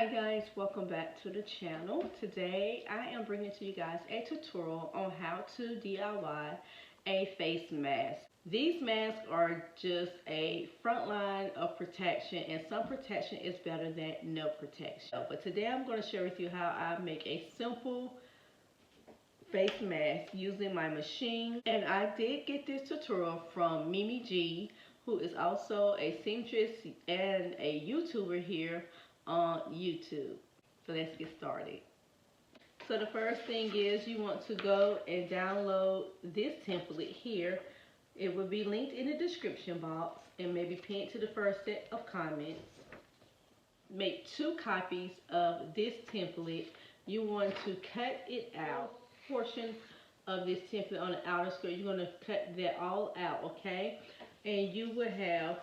Hi guys, welcome back to the channel. Today I am bringing to you guys a tutorial on how to DIY a face mask. These masks are just a front line of protection, and some protection is better than no protection. But today I'm going to share with you how I make a simple face mask using my machine. And I did get this tutorial from Mimi G, who is also a seamstress and a YouTuber here on YouTube. So let's get started. So the first thing is you want to go and download this template here. It will be linked in the description box and maybe pinned to the first set of comments. Make 2 copies of this template. You want to cut it out, portion of this template on the outer square. You're going to cut that all out, okay? And you will have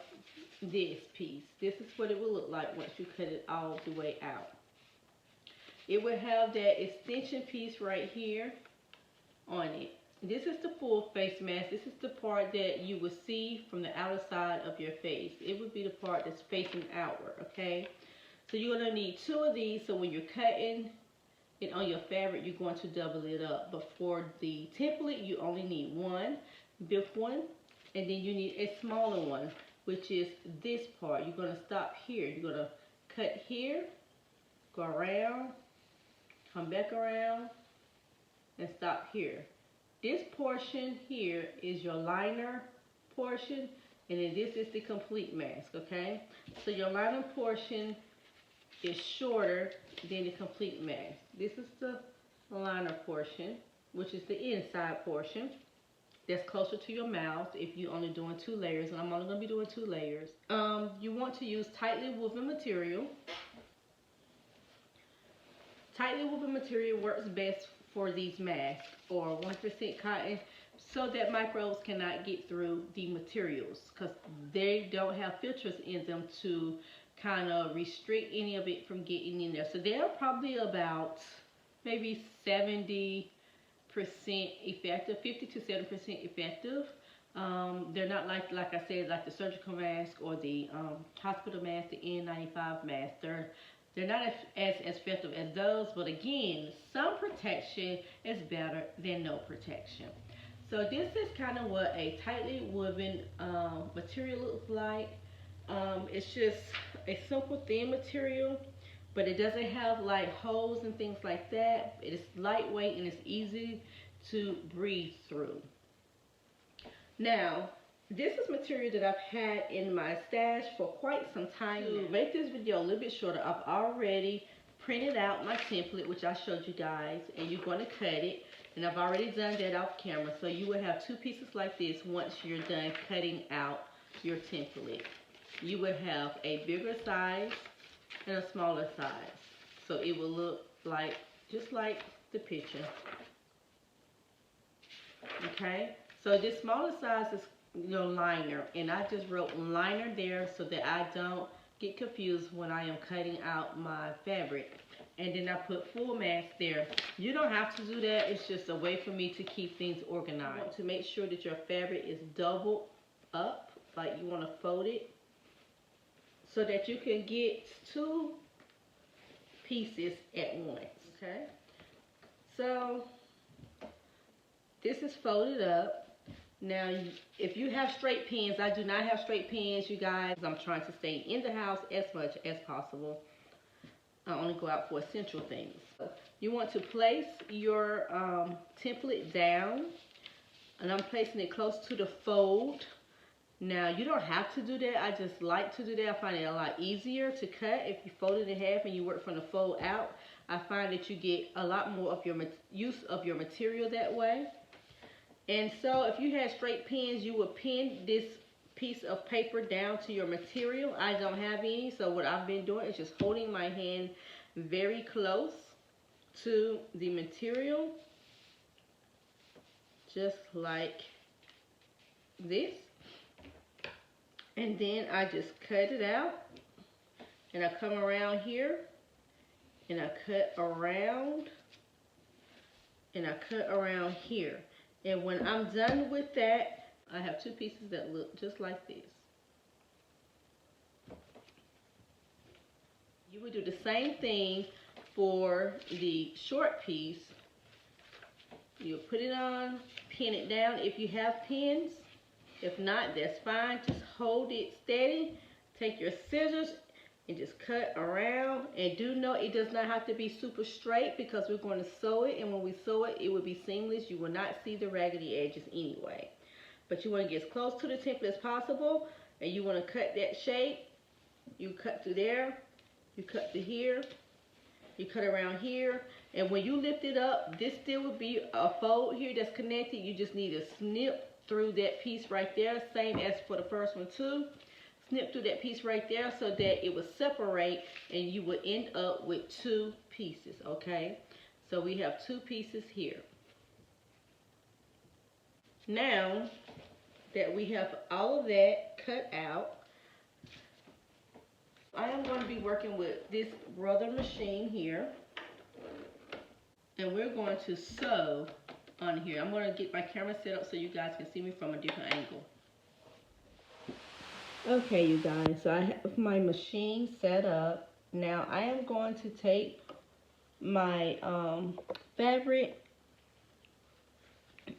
this piece. This is what it will look like once you cut it all the way out. It will have that extension piece right here on it. This is the full face mask. This is the part that you will see from the outer side of your face. It would be the part that's facing outward, okay? So you're going to need 2 of these, so when you're cutting it on your fabric, you're going to double it up. But for the template, you only need 1 big one, and then you need a smaller one, which is this part. You're going to stop here. You're going to cut here, go around, come back around, and stop here. This portion here is your liner portion, and then this is the complete mask, okay? So your liner portion is shorter than the complete mask. This is the liner portion, which is the inside portion. That's closer to your mouth if you're only doing 2 layers, and I'm only going to be doing 2 layers. You want to use tightly woven material. Tightly woven material works best for these masks, or 100% cotton, so that microbes cannot get through the materials, because they don't have filters in them to kind of restrict any of it from getting in there. So they're probably about maybe 70% effective, 50 to 70% effective. They're not like I said, like the surgical mask or the hospital mask, the N95 mask. They're not as effective as those, but again, some protection is better than no protection. So this is kind of what a tightly woven material looks like. It's just a simple thin material, but it doesn't have like holes and things like that. It is lightweight and it's easy to breathe through. Now, this is material that I've had in my stash for quite some time. To make this video a little bit shorter, I've already printed out my template, which I showed you guys, and you're going to cut it. And I've already done that off camera, so you will have 2 pieces like this once you're done cutting out your template. You will have a bigger size and a smaller size, so it will look like just like the picture. Okay, so this smaller size is your liner, and I just wrote liner there so that I don't get confused when I am cutting out my fabric. And then I put full mask there. You don't have to do that. It's just a way for me to keep things organized. You want to make sure that your fabric is doubled up, like you want to fold it, so that you can get 2 pieces at once, okay? So this is folded up. Now, if you have straight pins, I do not have straight pins, you guys. I'm trying to stay in the house as much as possible. I only go out for essential things. You want to place your template down, and I'm placing it close to the fold. Now, you don't have to do that. I just like to do that. I find it a lot easier to cut. If you fold it in half and you work from the fold out, I find that you get a lot more of your use of your material that way. And so if you had straight pins, you would pin this piece of paper down to your material. I don't have any, so what I've been doing is just holding my hand very close to the material, just like this. And then I just cut it out, and I come around here, and I cut around, and I cut around here. And when I'm done with that, I have 2 pieces that look just like this. You would do the same thing for the short piece. You'll put it on, pin it down if you have pins. If not, that's fine. Just hold it steady. Take your scissors and just cut around. And do note it does not have to be super straight because we're going to sew it. And when we sew it, it will be seamless. You will not see the raggedy edges anyway. But you want to get as close to the template as possible. And you want to cut that shape. You cut through there. You cut through here. You cut around here. And when you lift it up, this still would be a fold here that's connected. You just need to snip through that piece right there. Same as for the first one too. Snip through that piece right there so that it will separate and you will end up with two pieces, okay? So we have two pieces here. Now that we have all of that cut out, I am going to be working with this Brother machine here. And we're going to sew on here. I'm going to get my camera set up so you guys can see me from a different angle. Okay, you guys, so I have my machine set up. Now I am going to take my fabric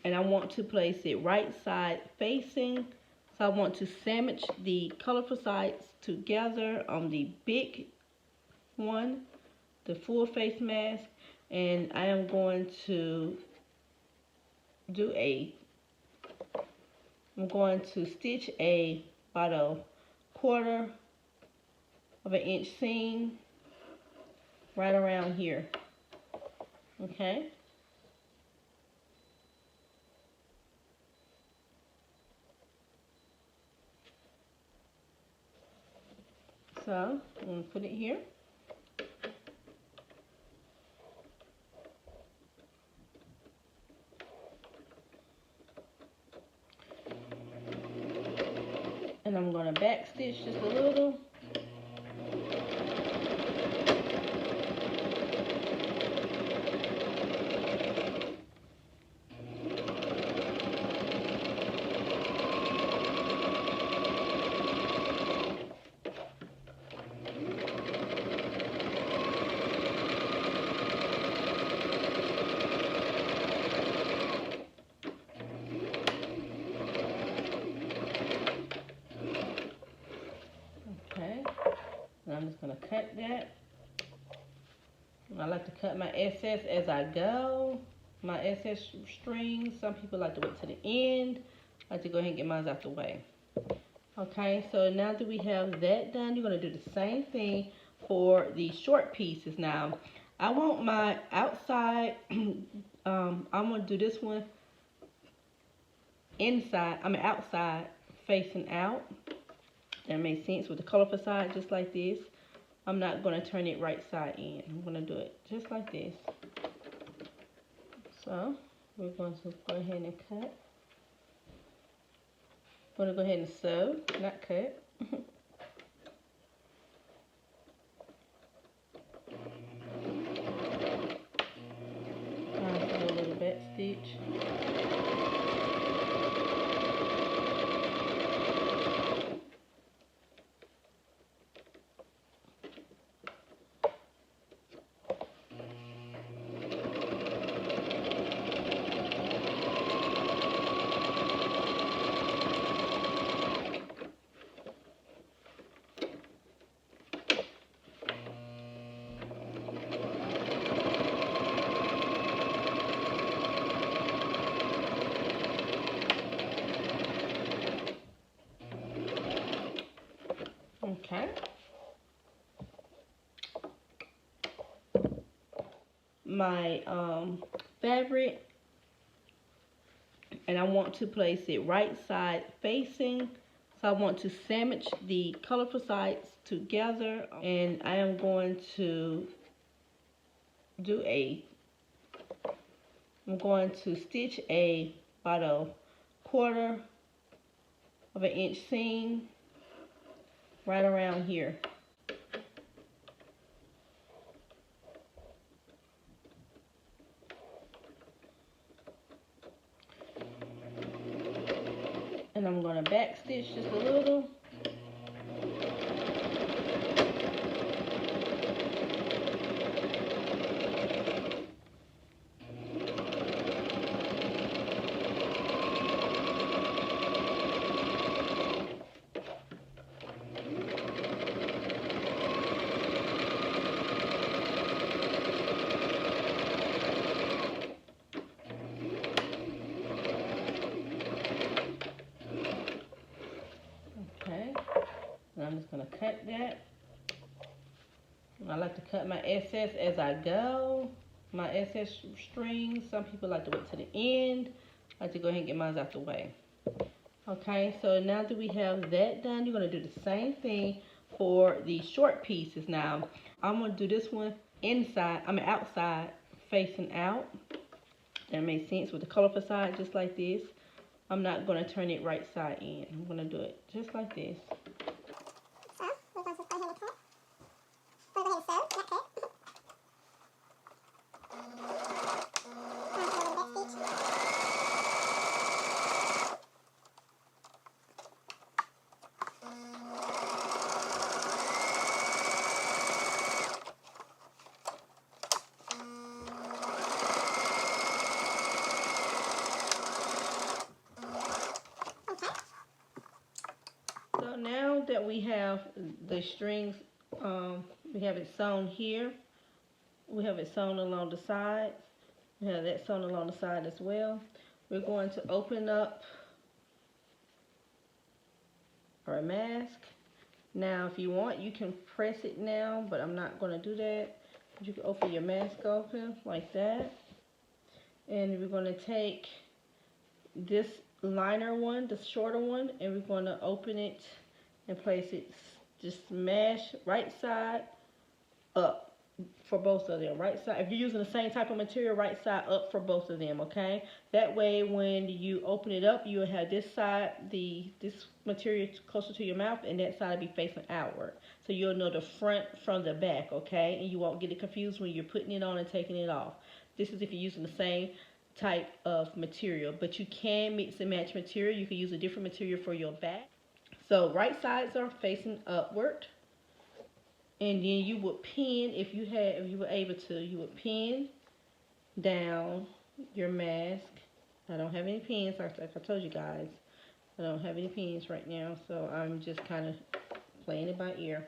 and I want to place it right side facing. So I want to sandwich the colorful sides together on the big one, the full face mask, and I am going to do I'm going to stitch about a 1/4 of an inch seam right around here, okay? So I'm going to put it here. And I'm going to back stitch just a little. I'm just going to cut that. I like to cut my excess as I go. My excess strings. Some people like to wait to the end. I like to go ahead and get mine out the way. Okay, so now that we have that done, you're going to do the same thing for the short pieces. Now, I want my outside, I'm going to do this one outside facing out. That makes sense with the colorful side, just like this. I'm not going to turn it right side in. I'm going to do it just like this. So, we're going to go ahead and cut. I'm going to go ahead and sew, not cut. I'll do a little back stitch. Okay. My fabric, and I want to place it right side facing. So I want to sandwich the colorful sides together, and I am going to do I'm going to stitch about a 1/4 of an inch seam right around here. And I'm going to back stitch just a little. like to cut my excess as I go. My excess strings. Some people like to wait to the end. I like to go ahead and get mine out the way. Okay, so now that we have that done, you're going to do the same thing for the short pieces. Now, I'm going to do this one outside, facing out. That makes sense with the colorful side, just like this. I'm not going to turn it right side in. I'm going to do it just like this. So, we're going to go ahead and cut. We're going to go ahead and sew, not cut. So now that we have the strings, we have it sewn here. We have it sewn along the sides. We have that sewn along the side as well. We're going to open up our mask. Now, if you want, you can press it now, but I'm not going to do that. You can open your mask open like that. And we're going to take this liner one, the shorter one, and we're going to open it and place it, just smash right side up for both of them. Right side, if you're using the same type of material, right side up for both of them, okay? That way when you open it up, you'll have this side, this material closer to your mouth, and that side will be facing outward. So you'll know the front from the back, okay? And you won't get it confused when you're putting it on and taking it off. This is if you're using the same type of material, but you can mix and match material. You can use a different material for your back. So right sides are facing upward, and then you would pin, if you were able to, you would pin down your mask. I don't have any pins, like I told you guys. I don't have any pins right now, so I'm just kind of playing it by ear.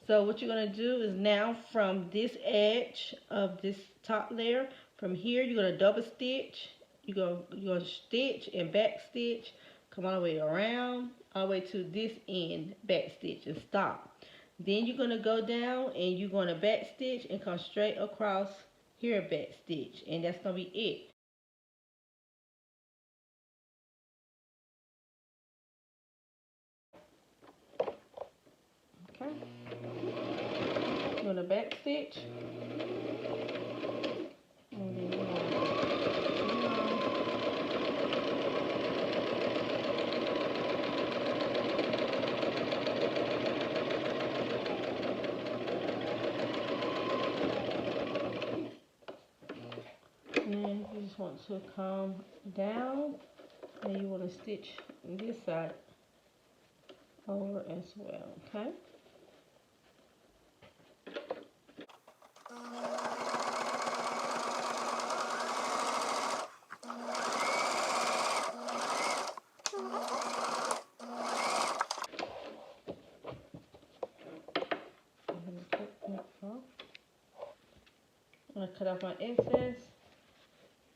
So what you're going to do is now from this edge of this top layer, from here you're going to double stitch. You're going to stitch and back stitch, come all the way around, all the way to this end, back stitch, and stop. Then you're going to go down and you're going to back stitch and come straight across here, back stitch, and that's going to be it. Okay. You're going to back stitch. And then you're going to and then you just want to come down, and you want to stitch this side over as well, okay? I'm going to cut off my excess.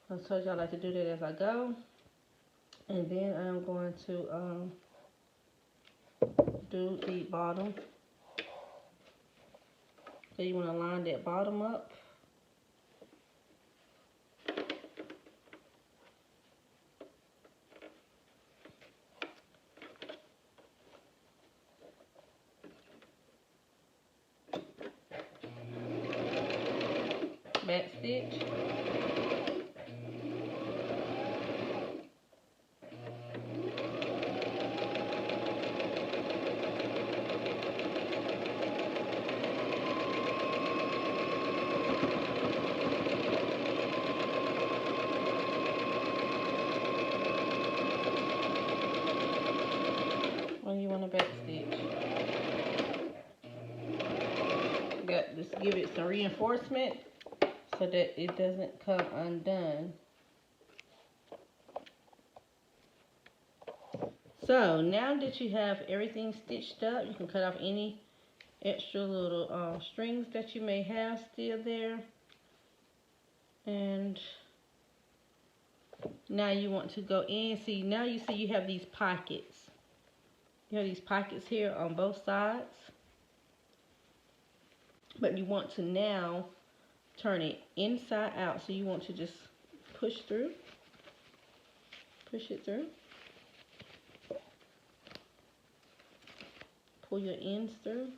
I told you I like to do that as I go. And then I'm going to do the bottom. So you want to line that bottom up. Back stitch. When you want to back stitch. Just give it some reinforcement so that it doesn't come undone. So now that you have everything stitched up, you can cut off any extra little strings that you may have still there. And now you want to go in. See, now you see you have these pockets. You have these pockets here on both sides. but you want to now turn it inside out. So you want to just push it through, pull your ends through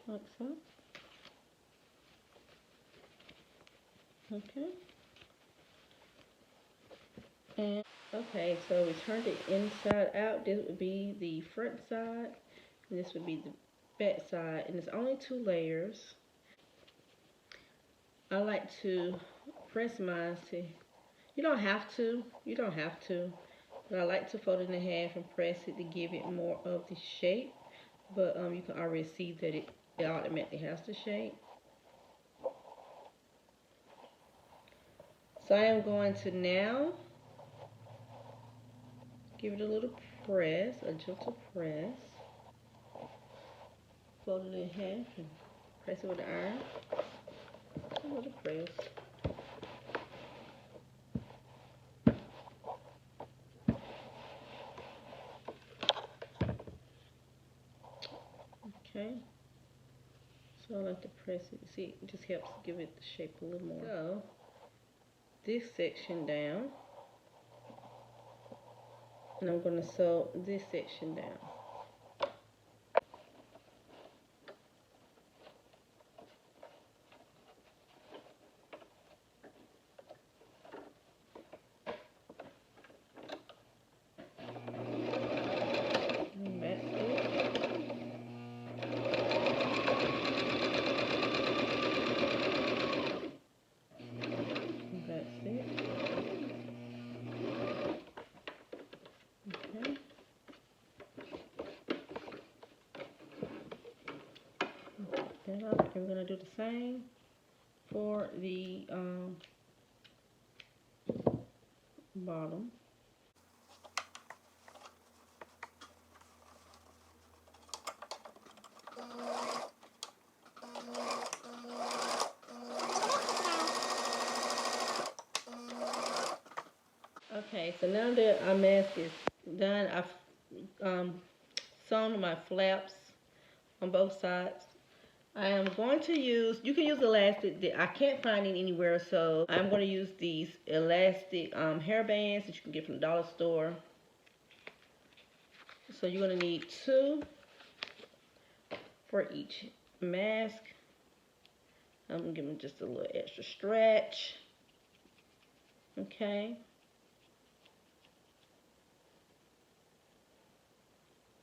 like so. Okay. And okay, so we turned it inside out. This would be the front side, and this would be the back side, and it's only 2 layers. I like to press mine to, you don't have to, but I like to fold it in half and press it to give it more of the shape. But you can already see that it automatically has the shape. So I am going to now give it a little press, a gentle press. Fold it in half and press it with the iron. A little press. Okay. So I like to press it. See, it just helps give it the shape a little more. So this section down, and I'm going to sew this section down. I'm going to do the same for the bottom. Okay, so now that our mask is done, I've sewn my flaps on both sides. I am going to use, you can use elastic, I can't find it anywhere, so I'm going to use these elastic hair bands that you can get from the dollar store. So you're going to need 2 for each mask. I'm going to give them just a little extra stretch. Okay.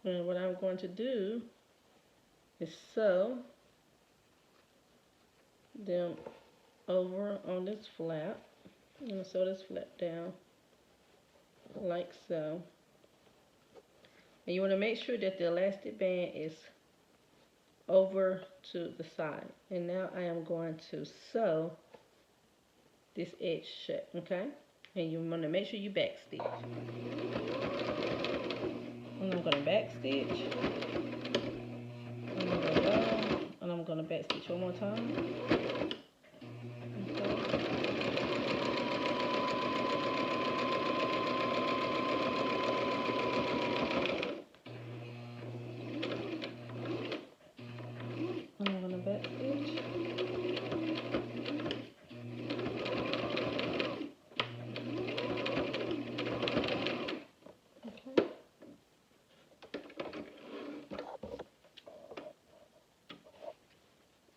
And what I'm going to do is sew them over on this flap. I'm going to sew this flap down like so. And you want to make sure that the elastic band is over to the side. And now I am going to sew this edge shut, okay? And you want to make sure you back stitch. And I'm going to back stitch. And I'm going to go. And I'm going to back stitch one more time.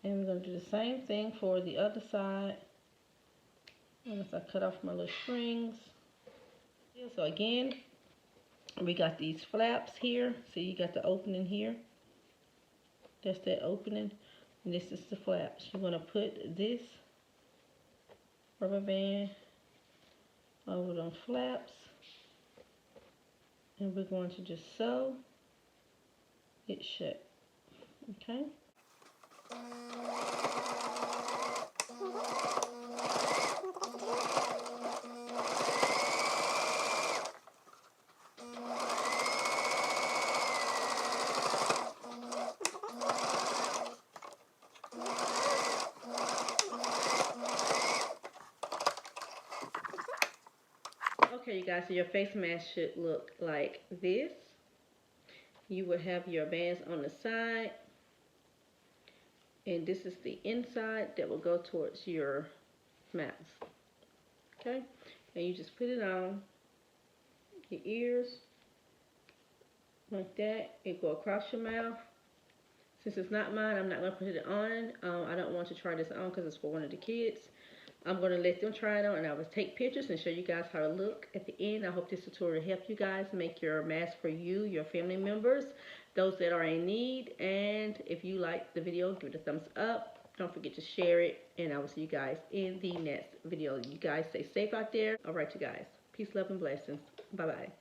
And we're going to do the same thing for the other side. Once I cut off my little strings. So again, we got these flaps here. See, you got the opening here. That's that opening. And this is the flaps. You're going to put this rubber band over them flaps. And we're going to just sew it shut. Okay? Okay, you guys, so your face mask should look like this. You will have your bands on the side. And this is the inside that will go towards your mask. Okay? And you just put it on your ears like that. It go across your mouth. Since it's not mine, I'm not going to put it on. I don't want to try this on because it's for one of the kids. I'm going to let them try it on, and I will take pictures and show you guys how it look at the end. I hope this tutorial helped you guys make your mask for you, your family members, those that are in need. And if you like the video, give it a thumbs up. Don't forget to share it, and I will see you guys in the next video. You guys stay safe out there. All right, you guys. Peace, love, and blessings. Bye-bye.